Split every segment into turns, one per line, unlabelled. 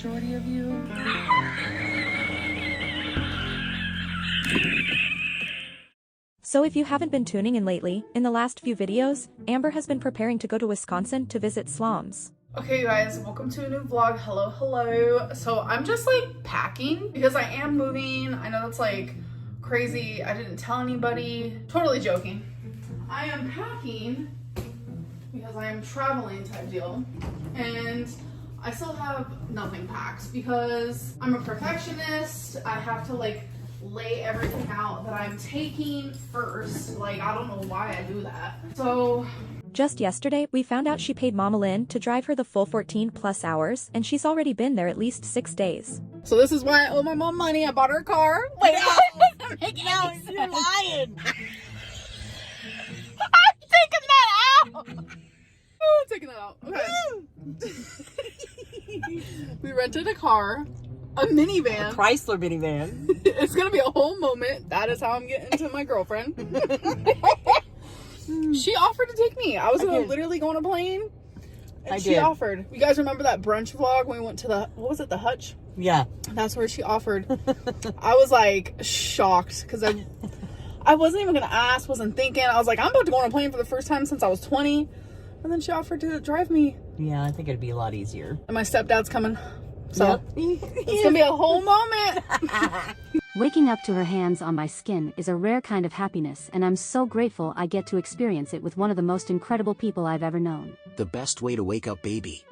majority of you.
So if you haven't been tuning in lately, in the last few videos, Amber has been preparing to go to Wisconsin to visit Slomms.
Okay, you guys, welcome to a new vlog. Hello. So I'm just like packing because I am moving. I know that's like crazy. I didn't tell anybody. Totally joking. I am packing because I am traveling type deal. And I still have nothing packed because I'm a perfectionist. I have to like lay everything out that I'm taking first. Like, I don't know why I do that. So
just yesterday, we found out she paid Mama Lynn to drive her the full 14+ hours, and she's already been there at least 6 days.
So this is why I owe my mom money. I bought her a car. Wait,
No, you're lying.
I'm taking that out. Oh, I'm taking that out. Okay. We rented a car, a minivan.
A Chrysler minivan.
It's gonna be a whole moment. That is how I'm getting to my girlfriend. She offered to take me. I was literally going on a plane. And she offered. You guys remember that brunch vlog when we went to the, what was it, the Hutch?
Yeah.
That's where she offered. I was like shocked because I wasn't even gonna ask, wasn't thinking. I was like, I'm about to go on a plane for the first time since I was 20. And then she offered to drive me.
Yeah, I think it'd be a lot easier.
And my stepdad's coming. So
yep.
It's gonna be a whole moment.
Waking up to her hands on my skin is a rare kind of happiness, and I'm so grateful I get to experience it with one of the most incredible people I've ever known.
The best way to wake up, baby.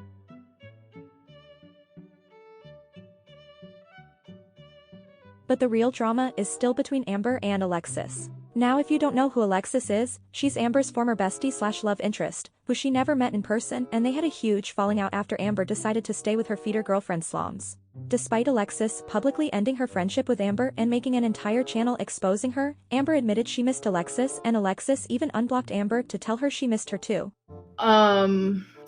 But the real drama is still between Amber and Alexis. Now if you don't know who Alexis is, she's Amber's former bestie / love interest, who she never met in person, and they had a huge falling out after Amber decided to stay with her feeder girlfriend Slomms. Despite Alexis publicly ending her friendship with Amber and making an entire channel exposing her, Amber admitted she missed Alexis, and Alexis even unblocked Amber to tell her she missed her too.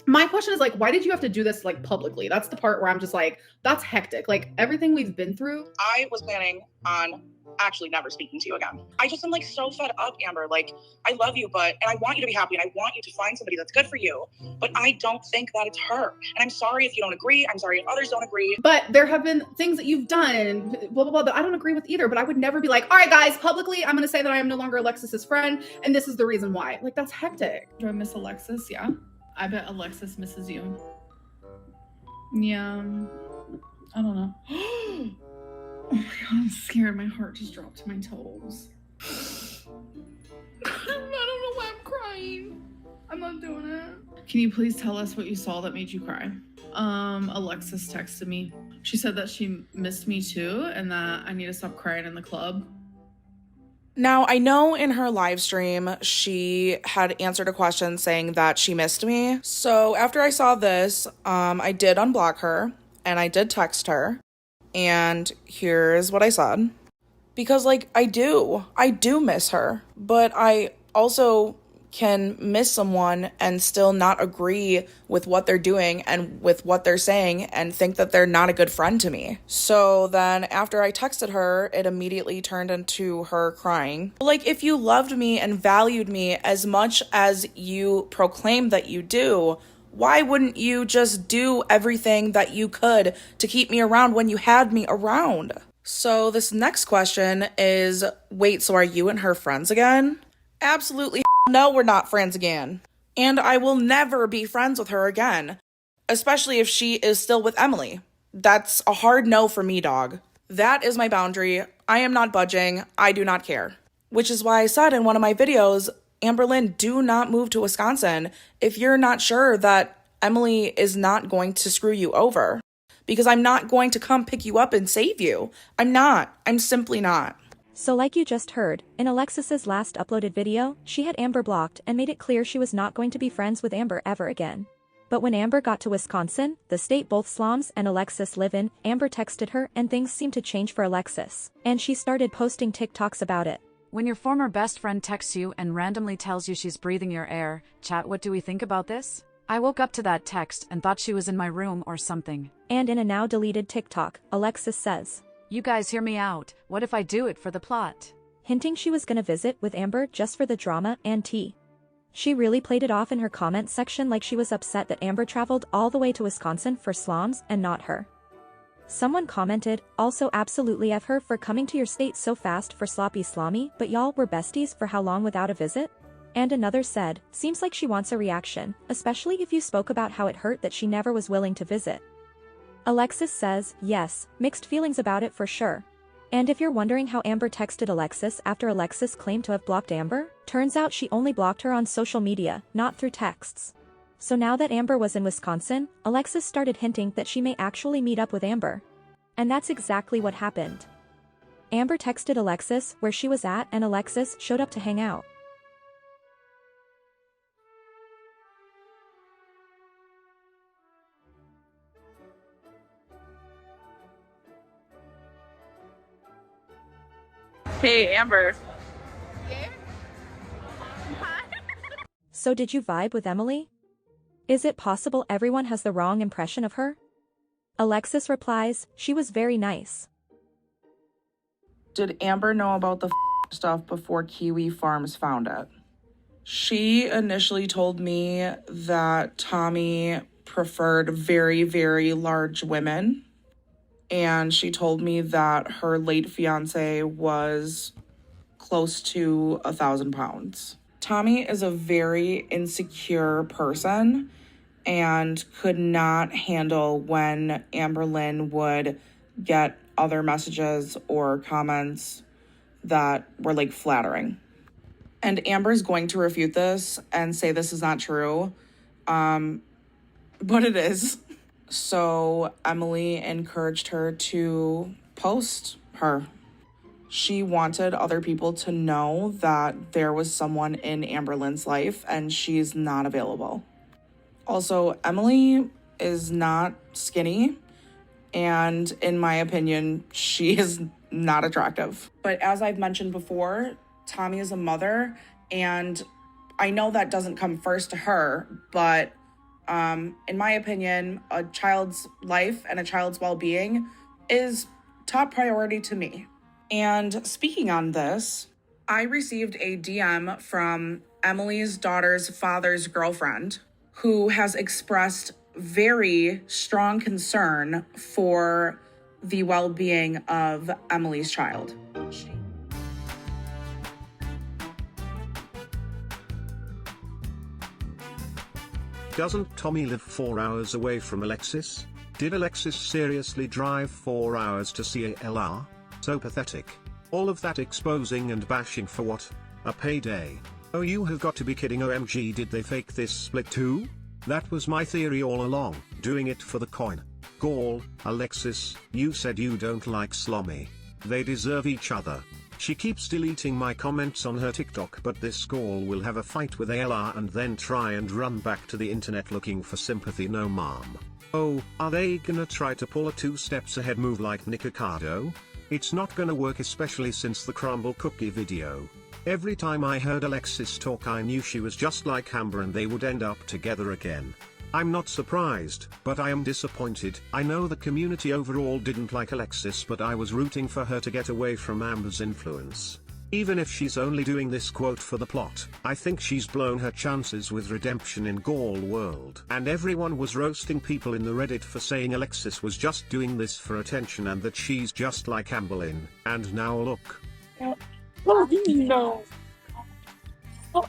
My question is like, why did you have to do this like publicly? That's the part where I'm just like, that's hectic. Like everything we've been through.
I was planning on actually never speaking to you again. I just am like so fed up, Amber. Like, I love you, and I want you to be happy, and I want you to find somebody that's good for you. But I don't think that it's her. And I'm sorry if you don't agree. I'm sorry if others don't agree.
But there have been things that you've done, blah, blah, blah, that I don't agree with either. But I would never be like, all right, guys, publicly, I'm going to say that I am no longer Alexis's friend. And this is the reason why. Like, that's hectic. Do I miss Alexis? Yeah. I bet Alexis misses you. Yeah. I don't know. Oh my god, I'm scared. My heart just dropped to my toes. I don't know why I'm crying. I'm not doing it. Can you please tell us what you saw that made you cry? Alexis texted me. She said that she missed me too and that I need to stop crying in the club.
Now, I know in her live stream, she had answered a question saying that she missed me. So after I saw this, I did unblock her and I did text her. And here's what I said. Because, like, I do miss her. But I also can miss someone and still not agree with what they're doing and with what they're saying and think that they're not a good friend to me. So then after I texted her, it immediately turned into her crying. Like, if you loved me and valued me as much as you proclaim that you do, why wouldn't you just do everything that you could to keep me around when you had me around? So this next question is, wait, so are you and her friends again? Absolutely no, we're not friends again. And I will never be friends with her again, especially if she is still with Emily. That's a hard no for me, dog. That is my boundary. I am not budging. I do not care. Which is why I said in one of my videos, Amberlynn, do not move to Wisconsin if you're not sure that Emily is not going to screw you over. Because I'm not going to come pick you up and save you. I'm not. I'm simply not.
So like you just heard, in Alexis's last uploaded video, she had Amber blocked and made it clear she was not going to be friends with Amber ever again. But when Amber got to Wisconsin, the state both Slomms and Alexis live in, Amber texted her and things seemed to change for Alexis. And she started posting TikToks about it.
When your former best friend texts you and randomly tells you she's breathing your air, chat, what do we think about this? I woke up to that text and thought she was in my room or something.
And in a now deleted TikTok, Alexis says,
"You guys hear me out, what if I do it for the plot?"
Hinting she was gonna visit with Amber just for the drama and tea. She really played it off in her comment section like she was upset that Amber traveled all the way to Wisconsin for Slomms and not her. Someone commented, also absolutely F her for coming to your state so fast for sloppy slommy, but y'all were besties for how long without a visit? And another said, seems like she wants a reaction, especially if you spoke about how it hurt that she never was willing to visit. Alexis says, yes, mixed feelings about it for sure. And if you're wondering how Amber texted Alexis after Alexis claimed to have blocked Amber, turns out she only blocked her on social media, not through texts. So now that Amber was in Wisconsin, Alexis started hinting that she may actually meet up with Amber. And that's exactly what happened. Amber texted Alexis where she was at and Alexis showed up to hang out.
Hey, Amber.
So did you vibe with Emily? Is it possible everyone has the wrong impression of her? Alexis replies, she was very nice.
Did Amber know about the stuff before Kiwi Farms found it? She initially told me that Tommy preferred very, very large women. And she told me that her late fiance was close to 1,000 pounds. Tommy is a very insecure person and could not handle when Amberlynn would get other messages or comments that were like flattering. And Amber's going to refute this and say this is not true, but it is. So Emily encouraged her to post her. She wanted other people to know that there was someone in Amberlynn's life and she's not available. Also, Emily is not skinny, and in my opinion, she is not attractive. But as I've mentioned before, Tommy is a mother, and I know that doesn't come first to her, but in my opinion, a child's life and a child's well-being is top priority to me. And speaking on this, I received a DM from Emily's daughter's father's girlfriend who has expressed very strong concern for the well-being of Emily's child.
Doesn't Tommy live 4 hours away from Alexis? Did Alexis seriously drive 4 hours to see LR? So pathetic. All of that exposing and bashing for what? A payday. Oh, you have got to be kidding. OMG, did they fake this split too? That was my theory all along, doing it for the coin. Gall, Alexis, you said you don't like Slommy. They deserve each other. She keeps deleting my comments on her TikTok, but this Gall will have a fight with ALR and then try and run back to the internet looking for sympathy. No mom. Oh, are they gonna try to pull a 2 steps ahead move like Nikocado? It's not gonna work, especially since the crumble cookie video. Every time I heard Alexis talk I knew she was just like Amber and they would end up together again. I'm not surprised, but I am disappointed. I know the community overall didn't like Alexis, but I was rooting for her to get away from Amber's influence. Even if she's only doing this quote for the plot, I think she's blown her chances with redemption in Gall World. And everyone was roasting people in the Reddit for saying Alexis was just doing this for attention and that she's just like Amberlynn, and now look.
Oh, no. Oh.